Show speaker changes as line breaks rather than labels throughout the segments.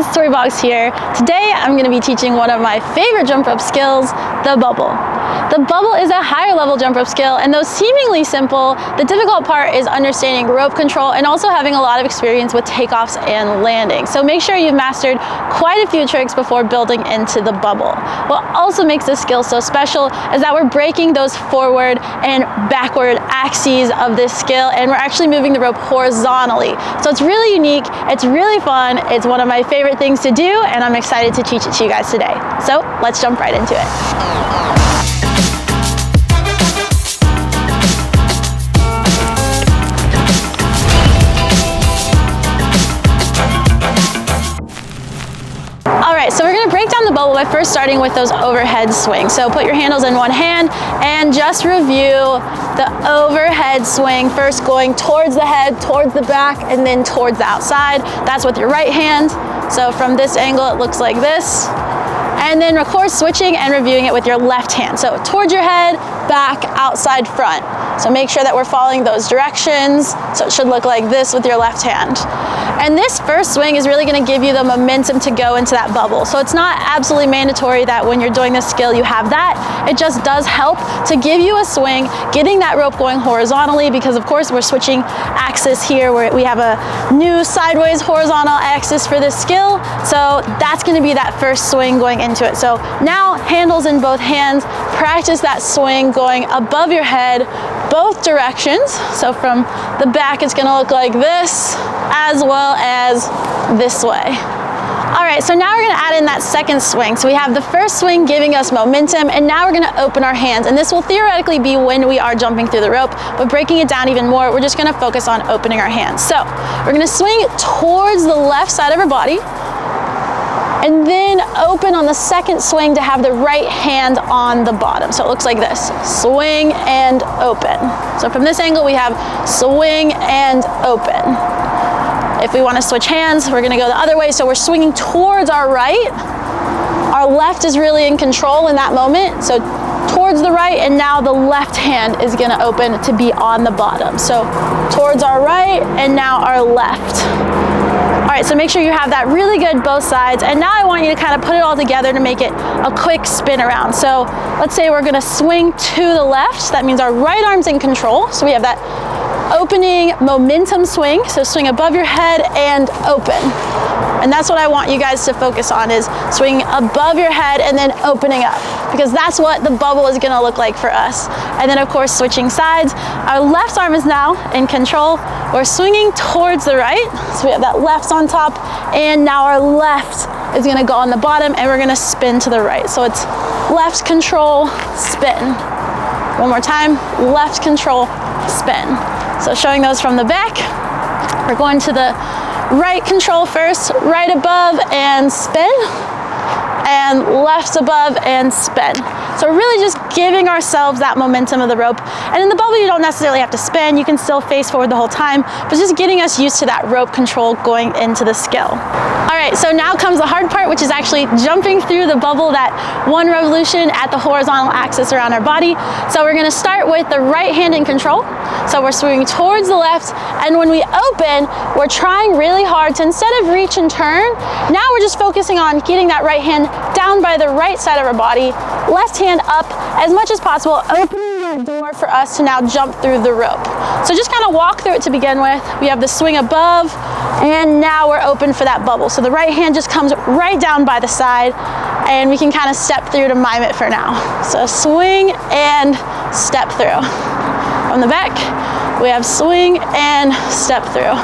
guys, Tori Boggs here. Today I'm going to be teaching one of my favorite jump rope skills, the bubble. The bubble is a higher level jump rope skill, and though seemingly simple, the difficult part is understanding rope control and also having a lot of experience with takeoffs and landing. So make sure you've mastered quite a few tricks before building into the bubble. What also makes this skill so special is that we're breaking those forward and backward axes of this skill, and we're actually moving the rope horizontally. So it's really unique, it's really fun, it's one of my favorite things to do, and I'm excited to teach it to you guys today. So let's jump right into it. So we're going to break down the bubble by first starting with those overhead swings. So put your handles in one hand and just review the overhead swing, first going towards the head, towards the back, and then towards the outside. That's with your right hand. So from this angle it looks like this. And then of course switching and reviewing it with your left hand. So towards your head, back, outside, front. So make sure that we're following those directions. So it should look like this with your left hand. And this first swing is really going to give you the momentum to go into that bubble. So it's not absolutely mandatory that when you're doing this skill you have that. It just does help to give you a swing, getting that rope going horizontally, because of course we're switching axis here where we have a new sideways horizontal axis for this skill. So that's going to be that first swing going into it. So now handles in both hands, practice that swing going above your head, both directions. So from the back it's going to look like this, as well as this way. All right, so now we're going to add in that second swing. So we have the first swing giving us momentum, and now we're going to open our hands. And this will theoretically be when we are jumping through the rope, but breaking it down even more, we're just going to focus on opening our hands. So we're going to swing towards the left side of our body, and then open on the second swing to have the right hand on the bottom. So it looks like this, swing and open. So from this angle we have swing and open. If we want to switch hands, we're going to go the other way. So we're swinging towards our right. Our left is really in control in that moment. So towards the right, and now the left hand is going to open to be on the bottom. So towards our right, and now our left. All right, so make sure you have that really good both sides. And now I want you to kind of put it all together to make it a quick spin around. So let's say we're going to swing to the left. That means our right arm's in control. So we have that opening momentum swing. So swing above your head and open. And that's what I want you guys to focus on, is swing above your head and then opening up, because that's what the bubble is going to look like for us. And then of course switching sides. Our left arm is now in control. We're swinging towards the right. So we have that left on top, and now our left is going to go on the bottom, and we're going to spin to the right. So it's left control, spin. One more time, left control, spin. So showing those from the back, we're going to the right control first, right above and spin, and left above and spin. So we're really just giving ourselves that momentum of the rope. And in the bubble you don't necessarily have to spin, you can still face forward the whole time, but just getting us used to that rope control going into the skill. All right, so now comes the hard part, which is actually jumping through the bubble, that one revolution at the horizontal axis around our body. So we're going to start with the right hand in control. So we're swinging towards the left, and when we open, we're trying really hard to, instead of reach and turn, now we're just focusing on getting that right hand down by the right side of our body, left hand up as much as possible, opening that door for us to now jump through the rope. So just kind of walk through it to begin with. We have the swing above, and now we're open for that bubble. So the right hand just comes right down by the side, and we can kind of step through to mime it for now. So swing and step through. From the back, we have swing and step through.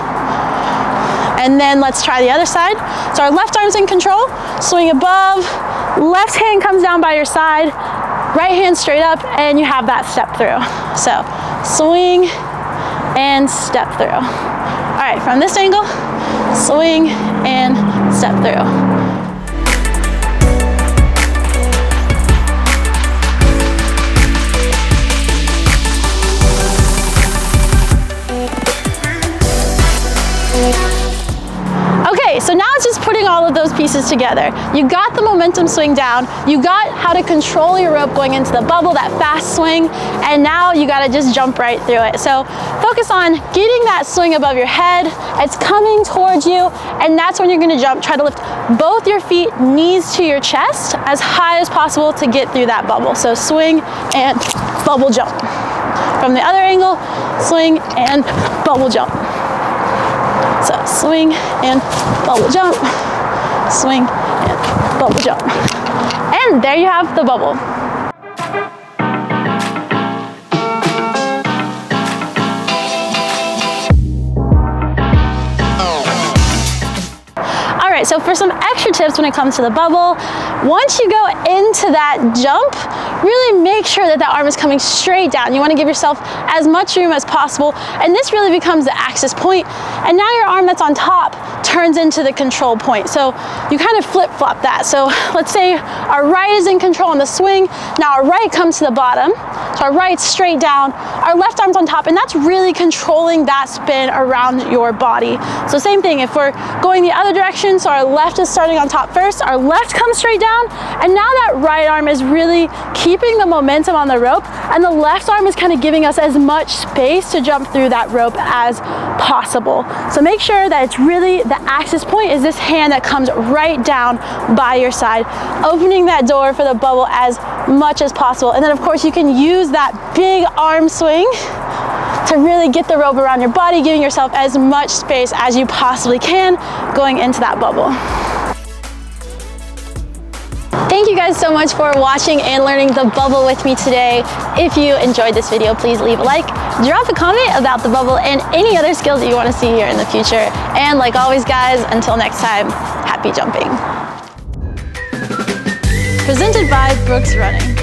And then let's try the other side. So our left arm's in control, swing above, left hand comes down by your side, right hand straight up, and you have that step through. So swing and step through. All right, from this angle, swing and step through. Okay, so now it's just putting all all of those pieces together. You got the momentum swing down, you got how to control your rope going into the bubble, that fast swing, and now you gotta just jump right through it. So focus on getting that swing above your head, it's coming towards you, and that's when you're gonna jump. Try to lift both your feet, knees to your chest, as high as possible to get through that bubble. So swing and bubble jump. From the other angle, swing and bubble jump. So swing and bubble jump, swing and bubble jump. And there you have the bubble. All right, so for some extra tips when it comes to the bubble, once you go into that jump, really make sure that arm is coming straight down. You want to give yourself as much room as possible, and this really becomes the axis point, and now your arm that's on top turns into the control point. So you kind of flip-flop that. So let's say our right is in control on the swing, now our right comes to the bottom, so our right's straight down, our left arm's on top, and that's really controlling that spin around your body. So same thing, if we're going the other direction, so our left is starting on top first, our left comes straight down, and now that right arm is really keeping the momentum on the rope, and the left arm is kind of giving us as much space to jump through that rope as possible. So make sure that it's really the axis point is this hand that comes right down by your side, opening that door for the bubble as much as possible. And then of course you can use that big arm swing to really get the rope around your body, giving yourself as much space as you possibly can going into that bubble. Thank you guys so much for watching and learning the bubble with me today. If you enjoyed this video, please leave a like, drop a comment about the bubble and any other skills that you want to see here in the future. And like always guys, until next time, happy jumping. Presented by Brooks Running.